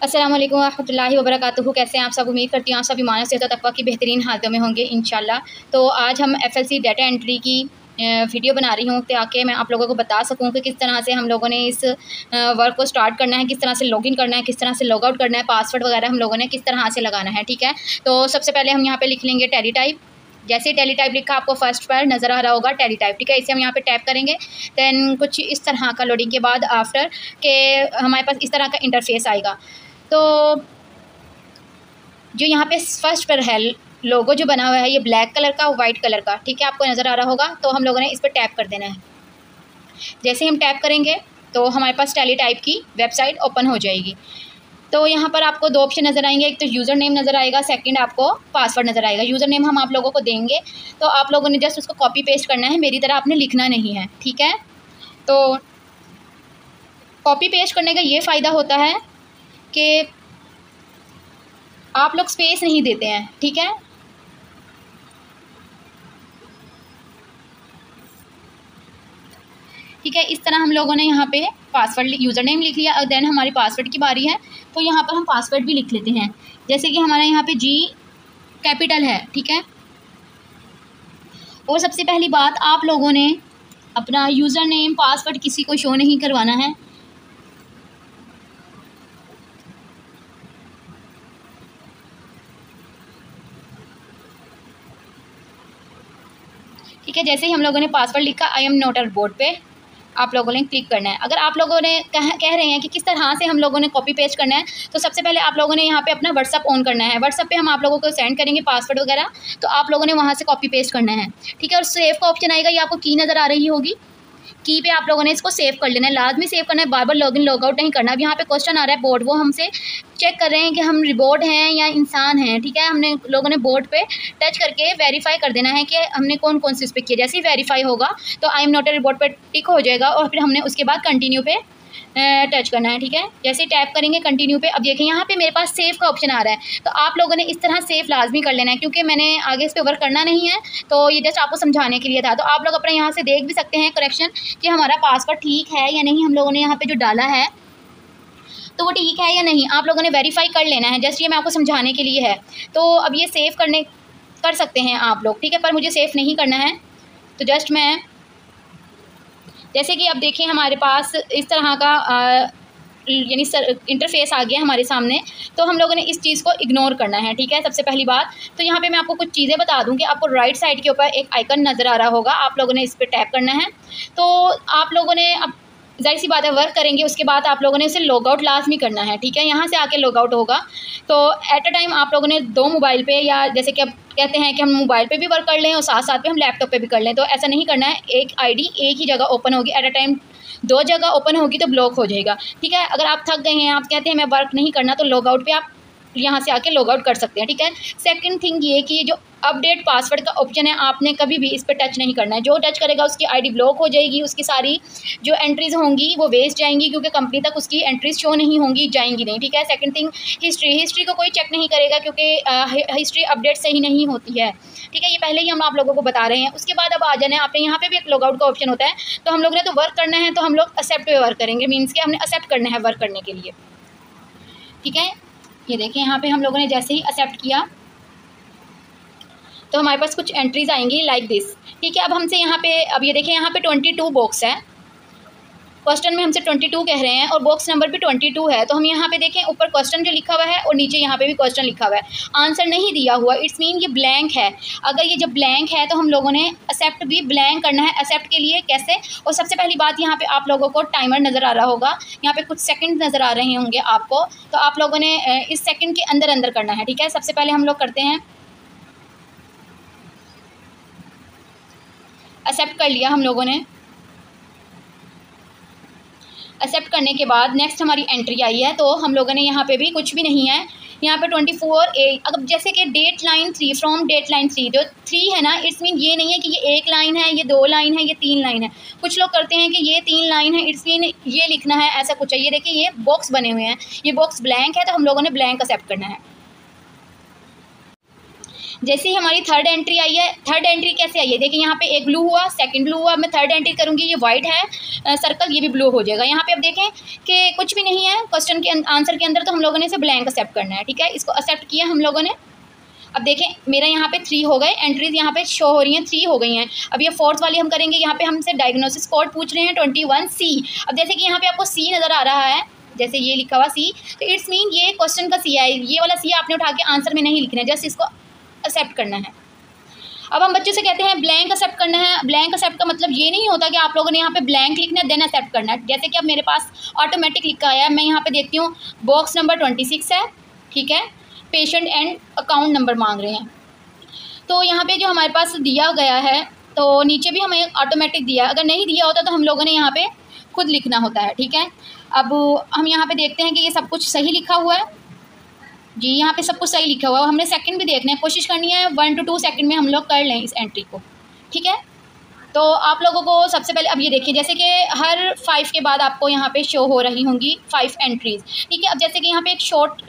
अस्सलाम वालेकुम रहमतुल्लाहि व बरकातुहू। कैसे हैं आप सब? उम्मीद करती हूँ आप सभी मानव सेहत और तकवा की बेहतरीन हालतों में होंगे इंशाल्लाह। तो आज हम एफएलसी डाटा एंट्री की वीडियो बना रही हूँ ताकि मैं आप लोगों को बता सकूँ कि किस तरह से हम लोगों ने इस वर्क को स्टार्ट करना है, किस तरह से लॉगिन करना है, किस तरह से लॉग आउट करना है, पासवर्ड वगैरह हम लोगों ने किस तरह से लगाना है। ठीक है, तो सबसे पहले हम यहाँ पे लिख लेंगे टेली टाइप। जैसे टेली टाइप लिखा आपको फर्स्ट पर नज़र आ रहा होगा टेली टाइप। ठीक है, इसे हम यहाँ पे टैप करेंगे। दैन कुछ इस तरह का लोडिंग के बाद आफ्टर के हमारे पास इस तरह का इंटरफेस आएगा। तो जो यहाँ पे फर्स्ट पर है लोगो जो बना हुआ है ये ब्लैक कलर का, वाइट कलर का। ठीक है, आपको नज़र आ रहा होगा। तो हम लोगों ने इस पर टैप कर देना है। जैसे हम टैप करेंगे तो हमारे पास टेली टाइप की वेबसाइट ओपन हो जाएगी। तो यहाँ पर आपको दो ऑप्शन नज़र आएंगे, एक तो यूज़र नेम नज़र आएगा, सेकंड आपको पासवर्ड नज़र आएगा। यूज़र नेम हम आप लोगों को देंगे, तो आप लोगों ने जस्ट उसको कॉपी पेस्ट करना है, मेरी तरह आपने लिखना नहीं है। ठीक है, तो कॉपी पेस्ट करने का ये फ़ायदा होता है कि आप लोग स्पेस नहीं देते हैं। ठीक है, ठीक है, इस तरह हम लोगों ने यहाँ पे पासवर्ड यूज़र नेम लिख लिया। देन हमारी पासवर्ड की बारी है, तो यहाँ पर हम पासवर्ड भी लिख लेते हैं। जैसे कि हमारे यहाँ पे जी कैपिटल है। ठीक है, और सबसे पहली बात आप लोगों ने अपना यूज़र नेम पासवर्ड किसी को शो नहीं करवाना है। ठीक है, जैसे ही हम लोगों ने पासवर्ड लिखा I am note a board पे आप लोगों ने क्लिक करना है। अगर आप लोगों ने कह रहे हैं कि किस तरह से हम लोगों ने कॉपी पेस्ट करना है, तो सबसे पहले आप लोगों ने यहाँ पे अपना व्हाट्सअप ऑन करना है। व्हाट्सअप पे हम आप लोगों को सेंड करेंगे पासवर्ड वगैरह, तो आप लोगों ने वहाँ से कॉपी पेस्ट करना है। ठीक है, और सेव का ऑप्शन आएगा, ये आपको की नज़र आ रही होगी, की पे आप लोगों ने इसको सेव कर लेना है, लाजमी सेव करना है, बार बार लॉगिन लॉग आउट नहीं करना। अब यहाँ पे क्वेश्चन आ रहा है बोर्ड, वो हमसे चेक कर रहे हैं कि हम रिबोर्ड हैं या इंसान हैं। ठीक है, हमने लोगों ने बोर्ड पे टच करके वेरीफाई कर देना है कि हमने कौन कौन सी उस पर किया। जैसे ही वेरीफाई होगा तो आई एम नॉट अ रिबोर्ड पे टिक हो जाएगा, और फिर हमने उसके बाद कंटिन्यू पे टच करना है। ठीक है, जैसे टैप करेंगे कंटिन्यू पे, अब देखें यहाँ पे मेरे पास सेव का ऑप्शन आ रहा है, तो आप लोगों ने इस तरह सेव लाजमी कर लेना है, क्योंकि मैंने आगे इस पर वर्क करना नहीं है, तो ये जस्ट आपको समझाने के लिए था। तो आप लोग अपने यहाँ से देख भी सकते हैं करेक्शन कि हमारा पासवर्ड ठीक है या नहीं, हम लोगों ने यहाँ पे जो डाला है तो वो ठीक है या नहीं, आप लोगों ने वेरीफाई कर लेना है। जस्ट ये मैं आपको समझाने के लिए है। तो अब ये सेव कर सकते हैं आप लोग। ठीक है, पर मुझे सेव नहीं करना है, तो जस्ट मैं जैसे कि अब देखिए हमारे पास इस तरह का यानी इंटरफेस आ गया हमारे सामने, तो हम लोगों ने इस चीज़ को इग्नोर करना है। ठीक है, सबसे पहली बात तो यहाँ पे मैं आपको कुछ चीज़ें बता दूँ कि आपको राइट साइड के ऊपर एक आइकन नज़र आ रहा होगा, आप लोगों ने इस पर टैप करना है। तो आप लोगों ने अब जाहिर सी बात है वर्क करेंगे, उसके बाद आप लोगों ने उसे लॉग आउट लाजमी करना है। ठीक है, यहाँ से आके लॉग आउट होगा। तो एट अ टाइम आप लोगों ने दो मोबाइल पे, या जैसे कि अब कहते हैं कि हम मोबाइल पे भी वर्क कर लें और साथ साथ में हम लैपटॉप पे भी कर लें, तो ऐसा नहीं करना है। एक आईडी एक ही जगह ओपन होगी, एट अ टाइम दो जगह ओपन होगी तो ब्लॉक हो जाएगा। ठीक है, अगर आप थक गए हैं, आप कहते हैं मैं वर्क नहीं करना, तो लॉग आउट पे आप यहाँ से आके लॉग आउट कर सकते हैं। ठीक है, सेकंड थिंग ये कि ये जो अपडेट पासवर्ड का ऑप्शन है, आपने कभी भी इस पर टच नहीं करना है। जो टच करेगा उसकी आईडी ब्लॉक हो जाएगी, उसकी सारी जो एंट्रीज होंगी वो वेस्ट जाएंगी, क्योंकि कंपनी तक उसकी एंट्रीज शो नहीं होंगी, जाएंगी नहीं। ठीक है, सेकंड थिंग हिस्ट्री को कोई चेक नहीं करेगा, क्योंकि हिस्ट्री अपडेट सही नहीं होती है। ठीक है, ये पहले ही हम आप लोगों को बता रहे हैं। उसके बाद अब आ जाना है, आपने यहाँ पे भी एक लॉग आउट का ऑप्शन होता है, तो हम लोग ने तो वर्क करना है, तो हम लोग एक्सेप्ट पे वर्क करेंगे, मीन्स कि हमने एक्सेप्ट करना है वर्क करने के लिए। ठीक है, ये देखें यहाँ पे हम लोगों ने जैसे ही एक्सेप्ट किया तो हमारे पास कुछ एंट्रीज आएंगी लाइक दिस। ठीक है, अब हमसे यहाँ पे अब ये देखें यहाँ पे 22 बॉक्स है, क्वेश्चन में हमसे 22 कह रहे हैं और बॉक्स नंबर भी 22 है। तो हम यहाँ पे देखें ऊपर क्वेश्चन जो लिखा हुआ है और नीचे यहाँ पे भी क्वेश्चन लिखा हुआ है, आंसर नहीं दिया हुआ, इट्स मीन ये ब्लैंक है। अगर ये जब ब्लैंक है तो हम लोगों ने एक्सेप्ट भी ब्लैंक करना है। एक्सेप्ट के लिए कैसे? और सबसे पहली बात यहाँ पे आप लोगों को टाइमर नज़र आ रहा होगा, यहाँ पे कुछ सेकंड नज़र आ रहे होंगे आपको, तो आप लोगों ने इस सेकंड के अंदर अंदर करना है। ठीक है, सबसे पहले हम लोग करते हैं एक्सेप्ट कर लिया हम लोगों ने। एक्सेप्ट करने के बाद नेक्स्ट हमारी एंट्री आई है, तो हम लोगों ने यहाँ पे भी कुछ भी नहीं है, यहाँ पे 24A। अगर जैसे कि date line 3 from date line 3, जो 3 है ना, इट्स मीन ये नहीं है कि ये एक लाइन है, ये 2 लाइन है, ये 3 लाइन है। कुछ लोग करते हैं कि ये 3 लाइन है, इट्स मीन ये लिखना है, ऐसा कुछ है। ये देखिए ये बॉक्स बने हुए हैं, ये बॉक्स ब्लैंक है, तो हम लोगों ने ब्लैंक एक्सेप्ट करना है। जैसे ही हमारी थर्ड एंट्री आई है, थर्ड एंट्री कैसे आई है देखिए, यहाँ पे एक ब्लू हुआ, सेकंड ब्लू हुआ, मैं थर्ड एंट्री करूँगी, ये वाइट है सर्कल, ये भी ब्लू हो जाएगा। यहाँ पे अब देखें कि कुछ भी नहीं है क्वेश्चन के आंसर के अंदर, तो हम लोगों ने इसे ब्लैंक एक्सेप्ट करना है, ठीक है। इसको एक्सेप्ट किया हम लोगों ने। अब देखें मेरा यहाँ पे 3 हो गए, एंट्रीज यहाँ पे शो हो रही हैं, 3 हो गई हैं। अब ये फोर्थ वाली हम करेंगे, यहाँ पे हमसे डायग्नोसिस कोड पूछ रहे हैं 21C। अब जैसे कि यहाँ पे आपको C नज़र आ रहा है, जैसे ये लिखा हुआ C, तो इट्स मीन ये क्वेश्चन का C है, ये वाला C आपने उठा के आंसर में नहीं लिखना है, जस्ट इसको एक्सेप्ट करना है। अब हम बच्चों से कहते हैं ब्लैंक एक्सेप्ट करना है। ब्लैंक एक्सेप्ट का मतलब ये नहीं होता कि आप लोगों ने यहाँ पे ब्लैंक लिखना है देन एक्सेप्ट करना है। जैसे कि अब मेरे पास ऑटोमेटिक लिखा है, मैं यहाँ पे देखती हूँ बॉक्स नंबर 26 है, ठीक है, पेशेंट एंड अकाउंट नंबर मांग रहे हैं। तो यहाँ पे जो हमारे पास दिया गया है, तो नीचे भी हमें ऑटोमेटिक दिया है, अगर नहीं दिया होता तो हम लोगों ने यहाँ पे खुद लिखना होता है, ठीक है। अब हम यहाँ पे देखते हैं कि ये सब कुछ सही लिखा हुआ है जी, यहाँ पे सब कुछ सही लिखा हुआ है। हमने सेकंड भी देखना है, कोशिश करनी है 1 to 2 सेकंड में हम लोग कर लें इस एंट्री को, ठीक है। तो आप लोगों को सबसे पहले अब ये देखिए, जैसे कि हर 5 के बाद आपको यहाँ पे शो हो रही होंगी 5 एंट्रीज़, ठीक है। अब जैसे कि यहाँ पे एक शॉर्ट,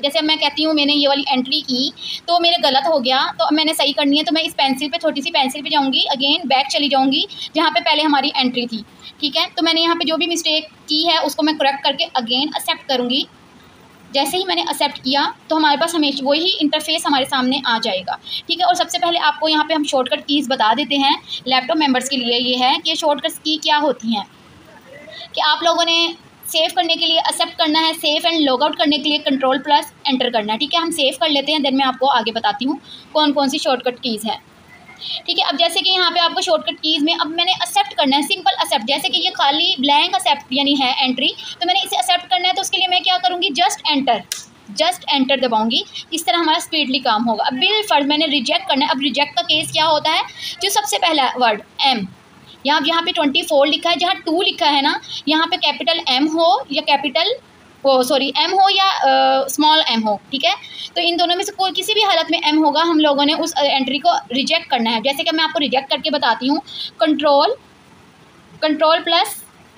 जैसे मैं कहती हूँ मैंने ये वाली एंट्री की तो मेरे गलत हो गया, तो अब मैंने सही करनी है, तो मैं इस पेंसिल पे, छोटी सी पेंसिल पे जाऊँगी, अगेन बैक चली जाऊँगी जहाँ पे पहले हमारी एंट्री थी, ठीक है। तो मैंने यहाँ पर जो भी मिस्टेक की है उसको मैं करेक्ट करके अगेन एक्सेप्ट करूँगी। जैसे ही मैंने एक्सेप्ट किया तो हमारे पास हमेशा वही इंटरफेस हमारे सामने आ जाएगा, ठीक है। और सबसे पहले आपको यहाँ पे हम शॉर्टकट कीज़ बता देते हैं लैपटॉप मेंबर्स के लिए, ये है कि शॉर्टकट की क्या होती हैं कि आप लोगों ने सेव करने के लिए एक्सेप्ट करना है, सेव एंड लॉग आउट करने के लिए Ctrl+ एंटर करना है, ठीक है। हम सेव कर लेते हैं, देन मैं आपको आगे बताती हूँ कौन कौन सी शॉर्टकट कीज़ है, ठीक है। अब जैसे कि यहाँ पे आपको शॉर्टकट कीज़ में अब मैंने एक्सेप्ट करना है, सिंपल एक्सेप्ट, जैसे कि ये खाली ब्लैंक एक्सेप्ट यानी है एंट्री, तो मैंने इसे एक्सेप्ट करना है, तो उसके लिए मैं क्या करूँगी, जस्ट एंटर दबाऊंगी। इस तरह हमारा स्पीडली काम होगा। अब बिल फर्स्ट मैंने रिजेक्ट करना है। अब रिजेक्ट का केस क्या होता है, जो सबसे पहला वर्ड M, यहाँ पे 24 लिखा है, जहाँ 2 लिखा है ना, यहाँ पे कैपिटल M हो या कैपिटल M हो या स्मॉल m हो, ठीक है। तो इन दोनों में से कोई किसी भी हालत में M होगा, हम लोगों ने उस एंट्री को रिजेक्ट करना है। जैसे कि मैं आपको रिजेक्ट करके बताती हूँ, Ctrl+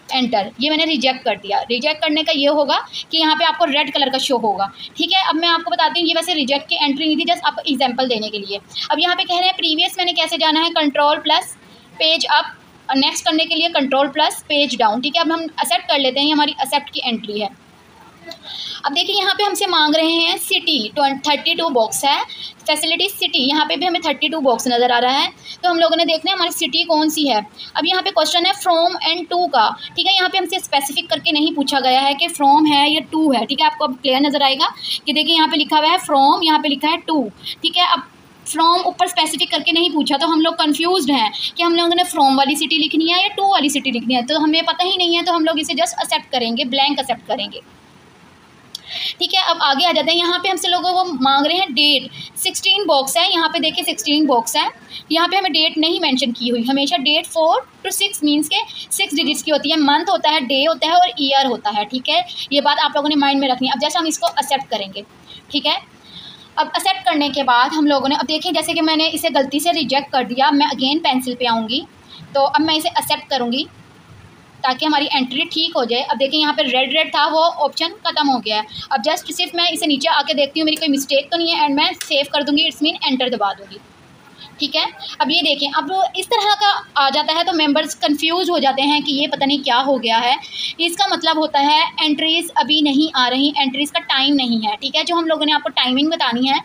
एंटर, ये मैंने रिजेक्ट कर दिया। रिजेक्ट करने का ये होगा कि यहाँ पे आपको रेड कलर का शो होगा, ठीक है। अब मैं आपको बताती हूँ, ये वैसे रिजेक्ट की एंट्री नहीं थी, जस्ट आपको एग्जांपल देने के लिए। अब यहाँ पे कह रहे हैं प्रीवियस मैंने कैसे जाना है, Ctrl+ पेज अप, नेक्स्ट करने के लिए Ctrl+ पेज डाउन, ठीक है। अब हम एक्सेप्ट कर लेते हैं, ये हमारी एक्सेप्ट की एंट्री है। अब देखिए यहाँ पे हमसे मांग रहे हैं सिटी, 32 बॉक्स है, फैसिलिटी सिटी, यहाँ पे भी हमें 32 बॉक्स नज़र आ रहा है। तो हम लोगों ने देखना है हमारी सिटी कौन सी है। अब यहाँ पे क्वेश्चन है फ्रॉम एंड टू का, ठीक है। यहाँ पे हमसे स्पेसिफिक करके नहीं पूछा गया है कि फ्रॉम है या टू है, ठीक है। आपको अब क्लियर नज़र आएगा कि देखिए यहाँ पे लिखा हुआ है फ्रॉम, यहाँ पे लिखा है टू, ठीक है। अब फ्रॉम ऊपर स्पेसिफिक करके नहीं पूछा, तो हम लोग कंफ्यूज्ड हैं कि हम लोगों ने फ्रॉम वाली सिटी लिखनी है या टू वाली सिटी लिखनी है, तो हमें पता ही नहीं है, तो हम लोग इसे जस्ट एक्सेप्ट करेंगे, ब्लैंक एक्सेप्ट करेंगे, ठीक है। अब आगे आ जाते हैं, यहाँ पे हमसे लोगों को मांग रहे हैं डेट, 16 बॉक्स है, यहाँ पे देखिए 16 बॉक्स है, यहाँ पे हमें डेट नहीं मेंशन की हुई, हमेशा डेट 4 to 6 मीन्स के 6 डिजिट्स की होती है, मंथ होता है, डे होता है और ईयर होता है, ठीक है। ये बात आप लोगों ने माइंड में रखनी है। अब जैसे हम इसको एक्सेप्ट करेंगे, ठीक है। अब एक्सेप्ट करने के बाद हम लोगों ने, अब देखिए जैसे कि मैंने इसे गलती से रिजेक्ट कर दिया, मैं अगेन पेंसिल पे आऊँगी, तो अब मैं इसे एक्सेप्ट करूँगी ताकि हमारी एंट्री ठीक हो जाए। अब देखिए यहाँ पे रेड था, वो ऑप्शन खत्म हो गया है। अब जस्ट सिर्फ मैं इसे नीचे आके देखती हूँ मेरी कोई मिस्टेक तो नहीं है, एंड मैं सेव कर दूँगी, इट्स मीन एंटर दबा दूँगी, ठीक है। अब ये देखें, अब इस तरह का आ जाता है तो मेंबर्स कंफ्यूज हो जाते हैं कि ये पता नहीं क्या हो गया है। इसका मतलब होता है एंट्रीज़ अभी नहीं आ रही, एंट्रीज़ का टाइम नहीं है, ठीक है। जो हम लोगों ने आपको टाइमिंग बतानी है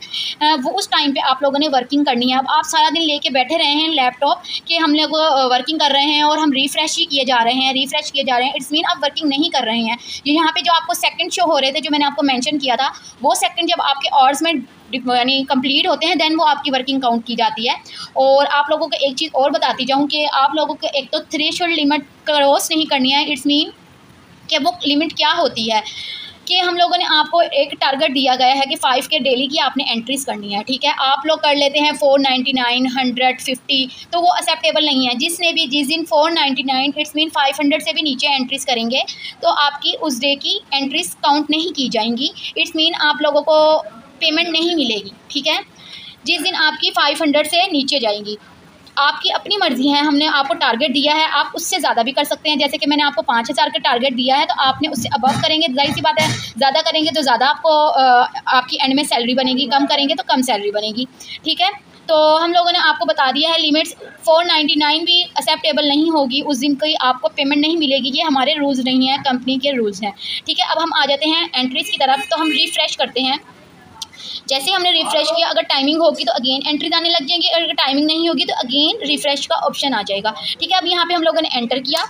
वो उस टाइम पे आप लोगों ने वर्किंग करनी है। अब आप सारा दिन लेके बैठे रहे हैं लैपटॉप कि हम लोग वर्किंग कर रहे हैं और हम रिफ़्रेश ही किए जा रहे हैं, इट्स मीन आप वर्किंग नहीं कर रहे हैं। ये यहाँ पर जो आपको सेकेंड शो हो रहे थे, जो मैंने आपको मैंशन किया था, वो सेकेंड जब आपके आवर्स में यानी कंप्लीट होते हैं, देन वो आपकी वर्किंग काउंट की जाती है। और आप लोगों को एक चीज़ और बताती जाऊँ कि आप लोगों को एक तो थ्रेशोल्ड लिमिट क्रॉस नहीं करनी है। इट्स मीन कि वो लिमिट क्या होती है कि हम लोगों ने आपको एक टारगेट दिया गया है कि 5 के डेली की आपने एंट्रीज़ करनी है, ठीक है। आप लोग कर लेते हैं 499, 150, तो वो एक्सेप्टेबल नहीं है। जिस दिन 499 इट्स मीन 500 से भी नीचे एंट्रीज़ करेंगे तो आपकी उस डे की एंट्रीज़ काउंट नहीं की जाएंगी, इट्स मीन आप लोगों को पेमेंट नहीं मिलेगी, ठीक है। जिस दिन आपकी 500 से नीचे जाएंगी, आपकी अपनी मर्ज़ी है, हमने आपको टारगेट दिया है, आप उससे ज़्यादा भी कर सकते हैं। जैसे कि मैंने आपको 5,000 का टारगेट दिया है, तो आपने उससे अबव करेंगे, जाहिर सी बात है ज़्यादा करेंगे तो ज़्यादा आपको आपकी एंड में सैलरी बनेगी, कम करेंगे तो कम सैलरी बनेगी, ठीक है। तो हम लोगों ने आपको बता दिया है लिमिट्स। 499 भी एक्सेप्टेबल नहीं होगी, उस दिन कोई आपको पेमेंट नहीं मिलेगी, ये हमारे रूल्स नहीं है, कंपनी के रूल्स हैं, ठीक है। अब हम आ जाते हैं एंट्रीज़ की तरफ। तो हम रिफ़्रेश करते हैं। जैसे हमने रिफ़्रेश किया, अगर टाइमिंग होगी तो अगेन एंट्रीज आने लग जाएंगी, अगर टाइमिंग नहीं होगी तो अगेन रिफ़्रेश का ऑप्शन आ जाएगा, ठीक है। अब यहाँ पे हम लोगों ने एंटर किया,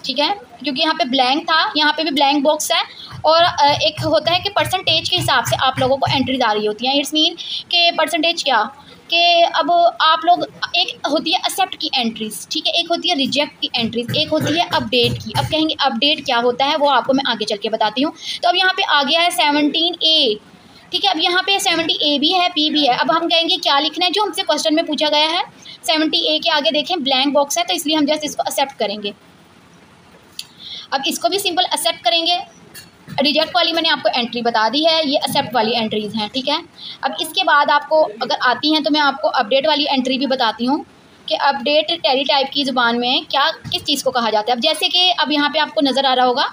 ठीक है, क्योंकि यहाँ पे ब्लैंक था, यहाँ पे भी ब्लैंक बॉक्स है। और एक होता है कि परसेंटेज के हिसाब से आप लोगों को एंट्रीज आ रही होती हैं। इट्स मीन कि परसेंटेज क्या, कि अब आप लोग, एक होती है एक्सेप्ट की एंट्रीज, ठीक है, एक होती है रिजेक्ट की एंट्रीज, एक होती है अपडेट की। अब कहेंगे अपडेट क्या होता है, वो आपको मैं आगे चल के बताती हूँ। तो अब यहाँ पे आ गया है 17A, ठीक है। अब यहाँ पे 70A भी है, B भी है। अब हम कहेंगे क्या लिखना है, जो हमसे क्वेश्चन में पूछा गया है। 70A के आगे देखें ब्लैंक बॉक्स है, तो इसलिए हम जस्ट इसको एक्सेप्ट करेंगे। अब इसको भी सिंपल एक्सेप्ट करेंगे। रिजेक्ट वाली मैंने आपको एंट्री बता दी है, ये एक्सेप्ट वाली एंट्रीज हैं, ठीक है। अब इसके बाद आपको अगर आती हैं तो मैं आपको अपडेट वाली एंट्री भी बताती हूँ कि अपडेट टैली टाइप की ज़ुबान में क्या, किस चीज़ को कहा जाता है। अब जैसे कि अब यहाँ पे आपको नज़र आ रहा होगा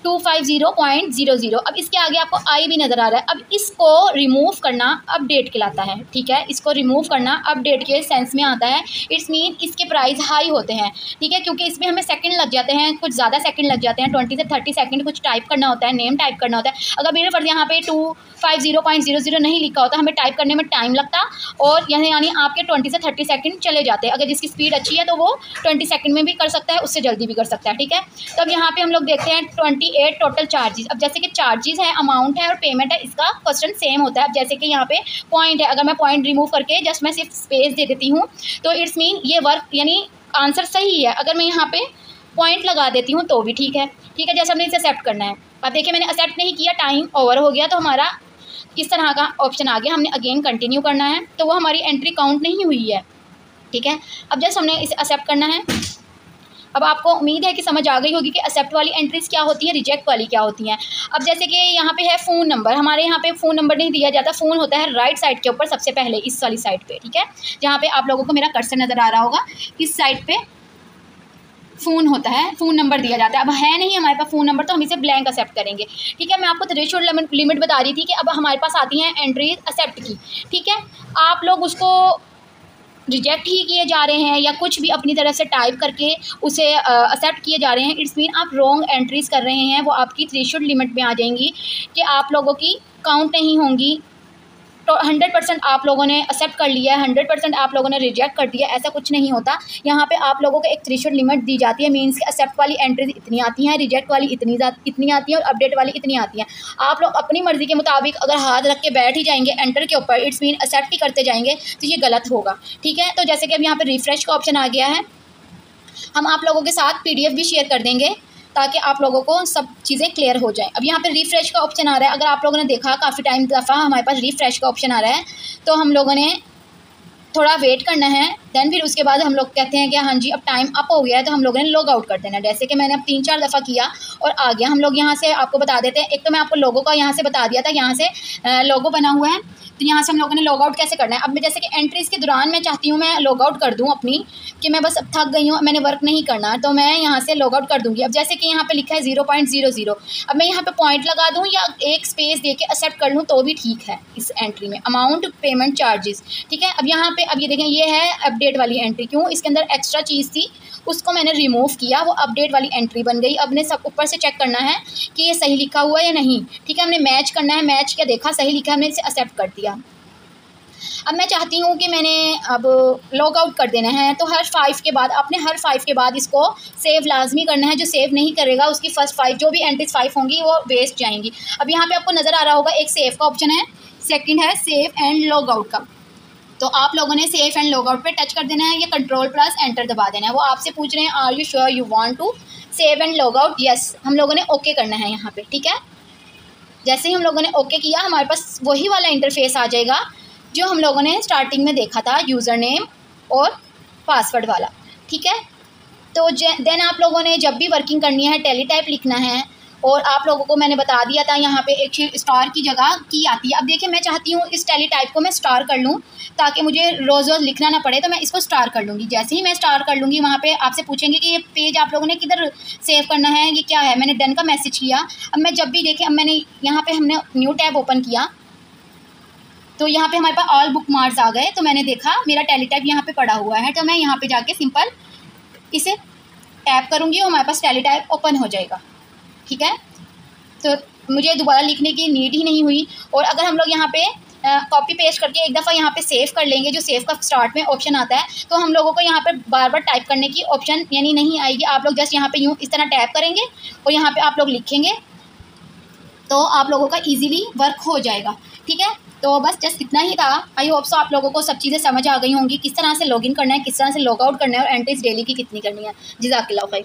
250.00। अब इसके आगे आपको आई भी नज़र आ रहा है। अब इसको रिमूव करना अपडेट कहलाता है, ठीक है। इसको रिमूव करना अपडेट के सेंस में आता है। इट्स मीन इसके प्राइस हाई होते हैं, ठीक है, क्योंकि इसमें हमें सेकंड लग जाते हैं, कुछ ज़्यादा सेकंड लग जाते हैं, 20 से 30 सेकंड कुछ टाइप करना होता है, नेम टाइप करना होता है। अगर मेरे फर्ज यहाँ पे 250.00 नहीं लिखा होता, हमें टाइप करने में टाइम लगता, और यानी आपके 20 से 30 सेकंड चले जाते। अगर जिसकी स्पीड अच्छी है तो वो 20 सेकंड में भी कर सकता है, उससे जल्दी भी कर सकता है, ठीक है। तो अब यहाँ पे हम लोग देखते हैं 28 टोटल चार्जेस। अब जैसे कि चार्जेस है, अमाउंट है और पेमेंट है, इसका क्वेश्चन सेम होता है। अब जैसे कि यहाँ पे पॉइंट है, अगर मैं पॉइंट रिमूव करके जस्ट मैं सिर्फ स्पेस दे देती हूँ तो इट्स मीन ये वर्क यानी आंसर सही है। अगर मैं यहाँ पे पॉइंट लगा देती हूँ तो भी ठीक है, ठीक है। जैसे हमने इसे एक्सेप्ट करना है। अब देखिए मैंने एक्सेप्ट नहीं किया, टाइम ओवर हो गया, तो हमारा इस तरह का ऑप्शन आ गया। हमने अगेन कंटिन्यू करना है, तो वो हमारी एंट्री काउंट नहीं हुई है, ठीक है। अब जस्ट हमने इसे एक्सेप्ट करना है। अब आपको उम्मीद है कि समझ आ गई होगी कि एक्सेप्ट वाली एंट्रीज क्या होती है, रिजेक्ट वाली क्या होती हैं। अब जैसे कि यहाँ पे है फ़ोन नंबर, हमारे यहाँ पे फ़ोन नंबर नहीं दिया जाता, फ़ोन होता है राइट साइड के ऊपर सबसे पहले, इस वाली साइड पे, ठीक है, जहाँ पे आप लोगों को मेरा कर्सर नज़र आ रहा होगा, इस साइड पे फ़ोन होता है, फ़ोन नंबर दिया जाता है। अब है नहीं हमारे पास फ़ोन नंबर, तो हम इसे ब्लैंक एक्सेप्ट करेंगे, ठीक है। मैं आपको थ्रेशोल्ड लिमिट बता रही थी कि अब हमारे पास आती हैं एंट्रीज एक्सेप्ट की, ठीक है। आप लोग उसको रिजेक्ट ही किए जा रहे हैं या कुछ भी अपनी तरफ से टाइप करके उसे एक्सेप्ट किए जा रहे हैं, इट्स मीन आप रॉन्ग एंट्रीज़ कर रहे हैं, वो आपकी थ्रेशोल्ड लिमिट में आ जाएंगी कि आप लोगों की काउंट नहीं होंगी। तो 100% आप लोगों ने एक्सेप्ट कर लिया है, 100% आप लोगों ने रिजेक्ट कर दिया, ऐसा कुछ नहीं होता। यहाँ पे आप लोगों को एक थ्रेशोल्ड लिमिट दी जाती है, मीन्स कि एक्सेप्ट वाली एंट्रीज इतनी आती हैं, रिजेक्ट वाली इतनी आती हैं और अपडेट वाली इतनी आती हैं। आप लोग अपनी मर्ज़ी के मुताबिक अगर हाथ रख के बैठ ही जाएंगे एंटर के ऊपर, इट्स मीन एक्सेप्ट ही करते जाएंगे, तो ये गलत होगा, ठीक है। तो जैसे कि अब यहाँ पर रिफ़्रेश का ऑप्शन आ गया है, हम आप लोगों के साथ PDF भी शेयर कर देंगे ताकि आप लोगों को सब चीज़ें क्लियर हो जाए। अब यहाँ पे रिफ़्रेश का ऑप्शन आ रहा है, अगर आप लोगों ने देखा काफ़ी टाइम दफ़ा हमारे पास रिफ़्रेश का ऑप्शन आ रहा है, तो हम लोगों ने थोड़ा वेट करना है। देन फिर उसके बाद हम लोग कहते हैं कि हाँ जी अब टाइम अप हो गया है, तो हम लोगों ने लॉग आउट कर देना है। जैसे कि मैंने अब 3-4 दफ़ा किया और आ गया। हम लोग यहाँ से आपको बता देते हैं, एक तो मैं आपको लोगों का यहाँ से बता दिया था, यहाँ से लोगो बना हुआ है, तो यहाँ से हम लोगों ने लॉग आउट कैसे करना है। अब मैं जैसे कि एंट्रीज़ के दौरान मैं चाहती हूँ मैं लॉग आउट कर दूँ अपनी, कि मैं बस अब थक गई हूँ, मैंने वर्क नहीं करना, तो मैं यहाँ से लॉग आउट कर दूँगी। अब जैसे कि यहाँ पे लिखा है 0.00, अब मैं यहाँ पे पॉइंट लगा दूँ या एक स्पेस दे के एक्सेप्ट कर लूँ तो भी ठीक है। इस एंट्री में अमाउंट, पेमेंट, चार्जेस, ठीक है। अब यहाँ पे अब ये देखें, ये है अपडेट वाली एंट्री। क्यों, इसके अंदर एक्स्ट्रा चीज़ थी, उसको मैंने रिमूव किया, वो अपडेट वाली एंट्री बन गई। अब ने सब ऊपर से चेक करना है कि ये सही लिखा हुआ है या नहीं, ठीक है। हमने मैच करना है, मैच क्या देखा सही लिखा, हमने इसे एक्सेप्ट कर दिया। अब मैं चाहती हूँ कि मैंने अब लॉग आउट कर देना है, तो हर 5 के बाद आपने हर 5 के बाद इसको सेव लाजमी करना है। जो सेव नहीं करेगा उसकी फर्स्ट 5 जो भी एंट्रीज 5 होंगी वो वेस्ट जाएंगी। अब यहाँ पे आपको नज़र आ रहा होगा एक सेव का ऑप्शन है, सेकंड है सेव एंड लॉग आउट का। तो आप लोगों ने सेव एंड लॉग आउट पे टच कर देना है, या कंट्रोल प्लस एंटर दबा देना है। वो आपसे पूछ रहे हैं are you sure you want to save and log out, yes, हम लोगों ने ओके करना है यहाँ पे, ठीक है। जैसे ही हम लोगों ने ओके किया, हमारे पास वही वाला इंटरफेस आ जाएगा जो हम लोगों ने स्टार्टिंग में देखा था, यूज़र नेम और पासवर्ड वाला, ठीक है। तो देन आप लोगों ने जब भी वर्किंग करनी है टैली टाइप लिखना है और आप लोगों को मैंने बता दिया था यहाँ पे एक स्टार की जगह की आती है। अब देखिए मैं चाहती हूँ इस टेली टाइप को मैं स्टार कर लूँ ताकि मुझे रोज़ रोज़ लिखना ना पड़े, तो मैं इसको स्टार कर लूँगी। जैसे ही मैं स्टार कर लूँगी वहाँ पे आपसे पूछेंगे कि ये पेज आप लोगों ने किधर सेव करना है, ये क्या है। मैंने डन का मैसेज किया। अब मैं जब भी देखें, अब मैंने यहाँ पर हमने न्यू टैब ओपन किया तो यहाँ पे हमारे पास ऑल बुक मार्क्स आ गए। तो मैंने देखा मेरा टेली टाइप यहाँ पे पड़ा हुआ है, तो मैं यहाँ पे जाके सिंपल इसे टैप करूँगी और हमारे पास टेली टाइप ओपन हो जाएगा। ठीक है, तो मुझे दोबारा लिखने की नीड ही नहीं हुई। और अगर हम लोग यहाँ पे कॉपी पेस्ट करके एक दफ़ा यहाँ पे सेव कर लेंगे, जो सेव का स्टार्ट में ऑप्शन आता है, तो हम लोगों को यहाँ पे बार बार टाइप करने की ऑप्शन यानी नहीं आएगी। आप लोग जस्ट यहाँ पे यूँ इस तरह टैप करेंगे और यहाँ पे आप लोग लिखेंगे तो आप लोगों का ईजिली वर्क हो जाएगा। ठीक है, तो बस जस्ट इतना ही था। आई होप सो आप लोगों को सब चीज़ें समझ आ गई होंगी, किस तरह से लॉगिन करना है, किस तरह से लॉग आउट करना है और एंट्रीज डेली की कितनी करनी है। जज़ाकल्लाह खैर।